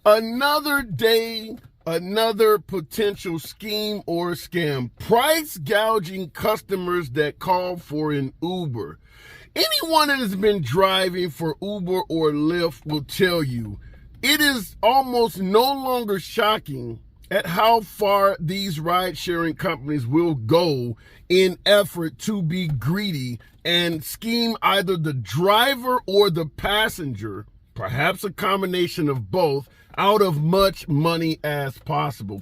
Another day, another potential scheme or scam. Price gouging customers that call for an Uber. Anyone that has been driving for Uber or Lyft will tell you it is almost no longer shocking at how far these ride-sharing companies will go in effort to be greedy and scheme either the driver or the passenger, perhaps a combination of both, out of much money as possible.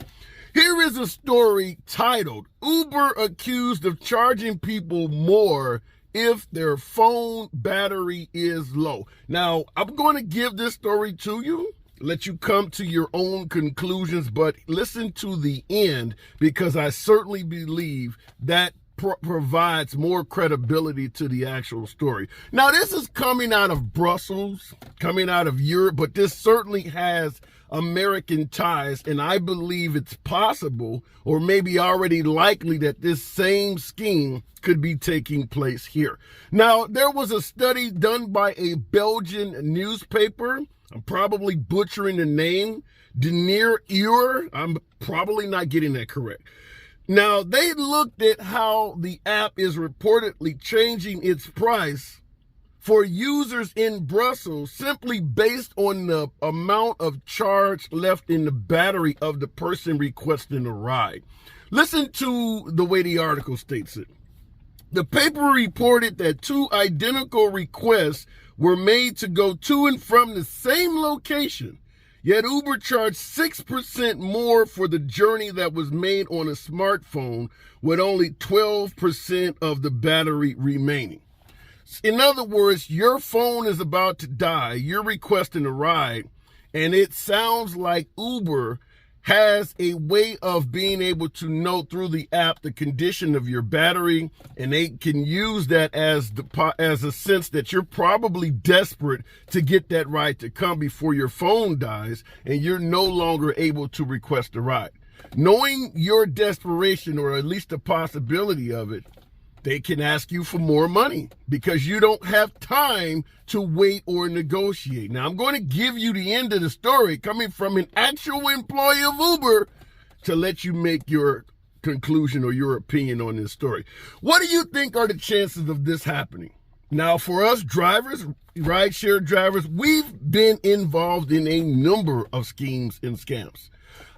Here is a story titled, Uber accused of charging people more if their phone battery is low. Now, I'm going to give this story to you, let you come to your own conclusions, but listen to the end because I certainly believe that provides more credibility to the actual story. Now, this is coming out of Brussels, coming out of Europe, but this certainly has American ties, and I believe it's possible or maybe already likely that this same scheme could be taking place here. Now, there was a study done by a Belgian newspaper. I'm probably butchering the name, Denier Uur. I'm probably not getting that correct. Now, they looked at how the app is reportedly changing its price for users in Brussels simply based on the amount of charge left in the battery of the person requesting a ride. Listen to the way the article states it. The paper reported that two identical requests were made to go to and from the same location, yet Uber charged 6% more for the journey that was made on a smartphone with only 12% of the battery remaining. In other words, your phone is about to die, you're requesting a ride, and it sounds like Uber has a way of being able to know through the app the condition of your battery, and they can use that as a sense that you're probably desperate to get that ride to come before your phone dies and you're no longer able to request a ride. Knowing your desperation, or at least the possibility of it, they can ask you for more money because you don't have time to wait or negotiate. Now, I'm going to give you the end of the story coming from an actual employee of Uber to let you make your conclusion or your opinion on this story. What do you think are the chances of this happening? Now, for us drivers, rideshare drivers, we've been involved in a number of schemes and scams.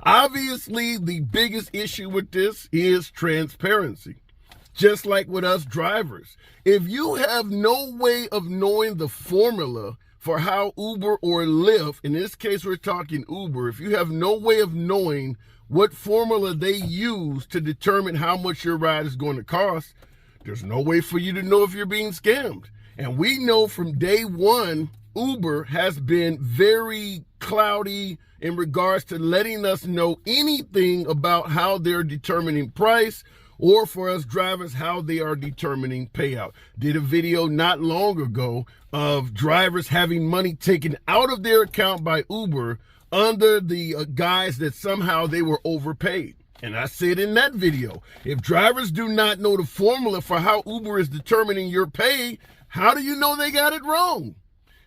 Obviously, the biggest issue with this is transparency. Just like with us drivers, if you have no way of knowing the formula for how Uber or Lyft, in this case we're talking Uber, if you have no way of knowing what formula they use to determine how much your ride is going to cost, there's no way for you to know if you're being scammed. And we know from day one, Uber has been very cloudy in regards to letting us know anything about how they're determining price, or for us drivers, how they are determining payout. Did a video not long ago of drivers having money taken out of their account by Uber under the guise that somehow they were overpaid. And I said in that video, if drivers do not know the formula for how Uber is determining your pay, how do you know they got it wrong?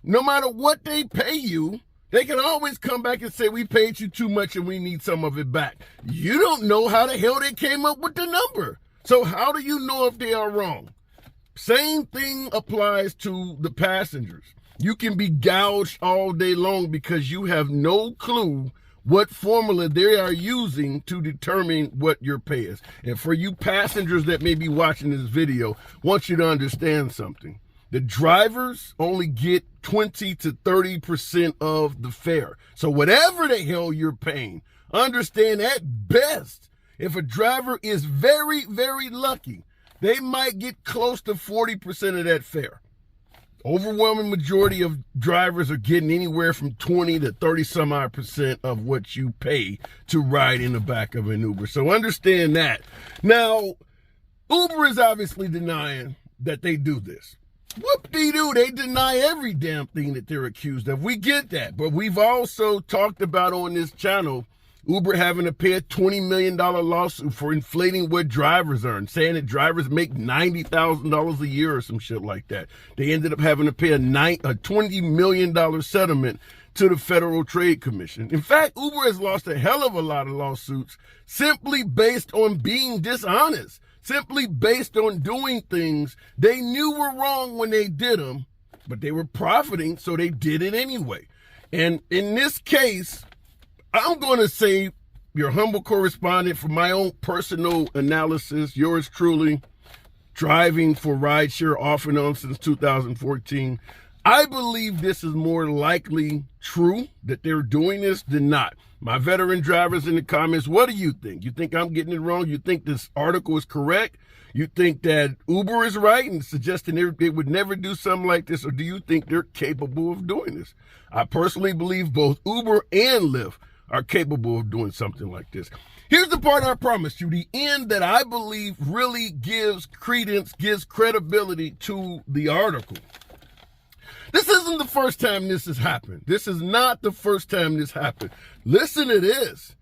No matter what they pay you, they can always come back and say, we paid you too much and we need some of it back. You don't know how the hell they came up with the number. So how do you know if they are wrong? Same thing applies to the passengers. You can be gouged all day long because you have no clue what formula they are using to determine what your pay is. And for you passengers that may be watching this video, I want you to understand something. The drivers only get 20 to 30% of the fare. So whatever the hell you're paying, understand at best, if a driver is very, very lucky, they might get close to 40% of that fare. Overwhelming majority of drivers are getting anywhere from 20 to 30 some odd percent of what you pay to ride in the back of an Uber. So understand that. Now, Uber is obviously denying that they do this. Whoop-de-doo, they deny every damn thing that they're accused of. We get that, but we've also talked about on this channel Uber having to pay a $20 million lawsuit for inflating what drivers earn, saying that drivers make $90,000 a year or some shit like that. They ended up having to pay a $20 million settlement to the Federal Trade Commission. In fact, Uber has lost a hell of a lot of lawsuits simply based on being dishonest, simply based on doing things they knew were wrong when they did them, but they were profiting, so they did it anyway. And in this case, I'm going to say, your humble correspondent, for my own personal analysis, yours truly, driving for rideshare off and on since 2014, I believe this is more likely true that they're doing this than not. My veteran drivers in the comments, what do you think? You think I'm getting it wrong? You think this article is correct? You think that Uber is right and suggesting they would never do something like this? Or do you think they're capable of doing this? I personally believe both Uber and Lyft are capable of doing something like this. Here's the part I promised you, the end that I believe really gives credence, gives credibility to the article. This isn't the first time this has happened. This is not the first time this happened. Listen to this.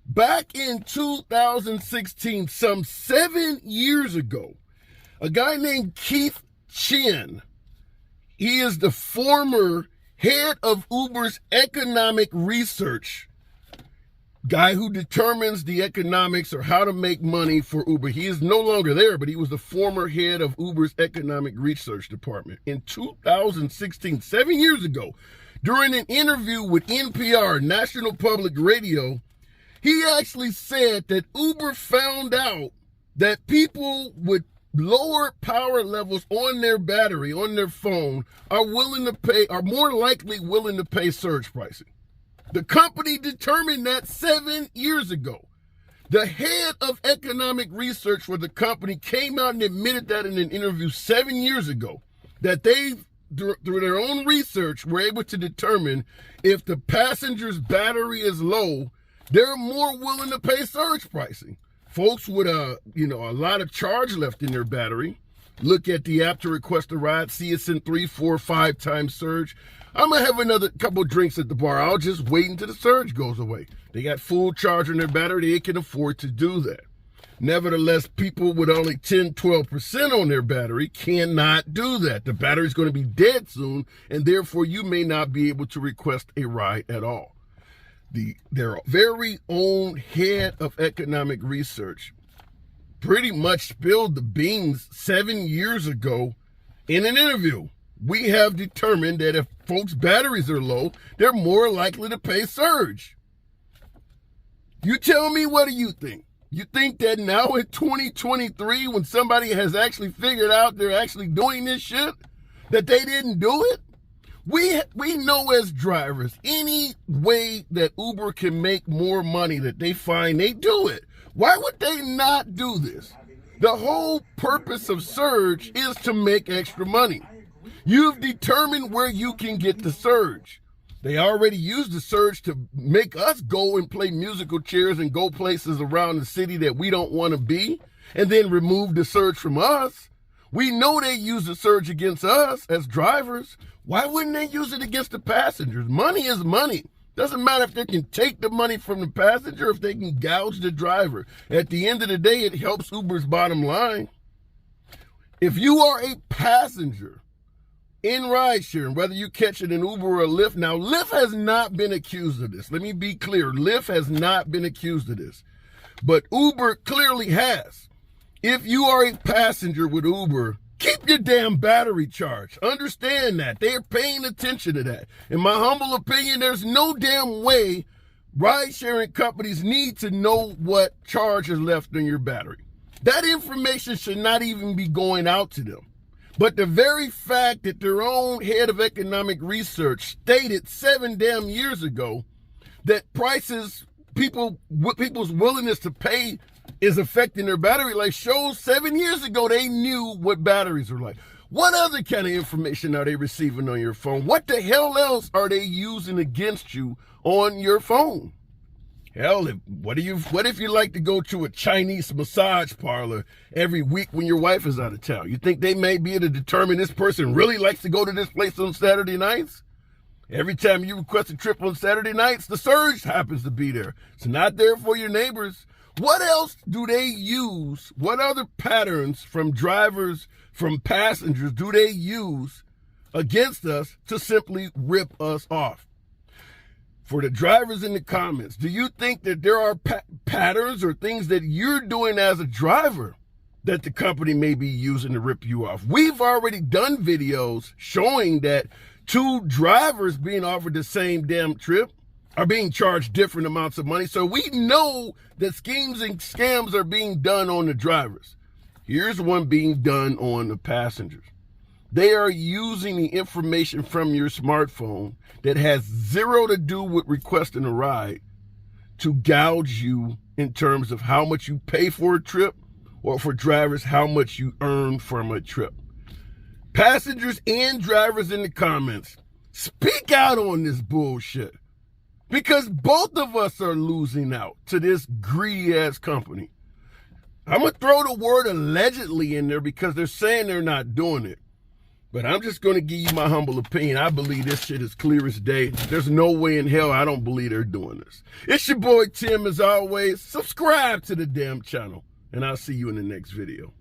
Back in 2016, some 7 years ago, a guy named Keith Chen, he is the former head of Uber's economic research, guy who determines the economics or how to make money for Uber. He is no longer there, but he was the former head of Uber's economic research department. In 2016, 7 years ago, during an interview with NPR, National Public Radio, he actually said that Uber found out that people with lower power levels on their battery, on their phone, are more likely willing to pay surge pricing. The company determined that 7 years ago. The head of economic research for the company came out and admitted that in an interview 7 years ago, that they, through their own research, were able to determine if the passenger's battery is low, they're more willing to pay surge pricing. Folks with a lot of charge left in their battery, look at the app to request a ride, see it's in 3, 4, 5 times surge. I'm going to have another couple drinks at the bar. I'll just wait until the surge goes away. They got full charge on their battery. They can afford to do that. Nevertheless, people with only 10, 12% on their battery cannot do that. The battery's going to be dead soon, and therefore you may not be able to request a ride at all. Their very own head of economic research pretty much spilled the beans 7 years ago in an interview. We have determined that if folks' batteries are low, they're more likely to pay surge. You tell me, what do you think? You think that now in 2023, when somebody has actually figured out they're actually doing this shit, that they didn't do it? We know as drivers, any way that Uber can make more money that they find, they do it. Why would they not do this? The whole purpose of surge is to make extra money. You've determined where you can get the surge. They already used the surge to make us go and play musical chairs and go places around the city that we don't want to be, and then remove the surge from us. We know they use the surge against us as drivers. Why wouldn't they use it against the passengers? Money is money. Doesn't matter if they can take the money from the passenger, if they can gouge the driver. At the end of the day, it helps Uber's bottom line. If you are a passenger in rideshare, whether you catch it in Uber or Lyft. Now, Lyft has not been accused of this. Let me be clear. Lyft has not been accused of this. But Uber clearly has. If you are a passenger with Uber, keep your damn battery charged. Understand that. They're paying attention to that. In my humble opinion, there's no damn way ride-sharing companies need to know what charge is left in your battery. That information should not even be going out to them. But the very fact that their own head of economic research stated 7 damn years ago that people's willingness to pay is affecting their battery life shows 7 years ago they knew what batteries are like. What other kind of information are they receiving on your phone? What the hell else are they using against you on your phone? Hell, what if you like to go to a Chinese massage parlor every week when your wife is out of town? You think they may be able to determine this person really likes to go to this place on Saturday nights? Every time you request a trip on Saturday nights, the surge happens to be there. It's not there for your neighbors. What else do they use? What other patterns from drivers, from passengers do they use against us to simply rip us off? For the drivers in the comments, do you think that there are patterns or things that you're doing as a driver that the company may be using to rip you off? We've already done videos showing that two drivers being offered the same damn trip are being charged different amounts of money. So we know that schemes and scams are being done on the drivers. Here's one being done on the passengers. They are using the information from your smartphone that has zero to do with requesting a ride to gouge you in terms of how much you pay for a trip, or for drivers, how much you earn from a trip. Passengers and drivers in the comments, speak out on this bullshit, because both of us are losing out to this greedy-ass company. I'm going to throw the word allegedly in there because they're saying they're not doing it. But I'm just going to give you my humble opinion. I believe this shit is clear as day. There's no way in hell I don't believe they're doing this. It's your boy Tim, as always. Subscribe to the damn channel, and I'll see you in the next video.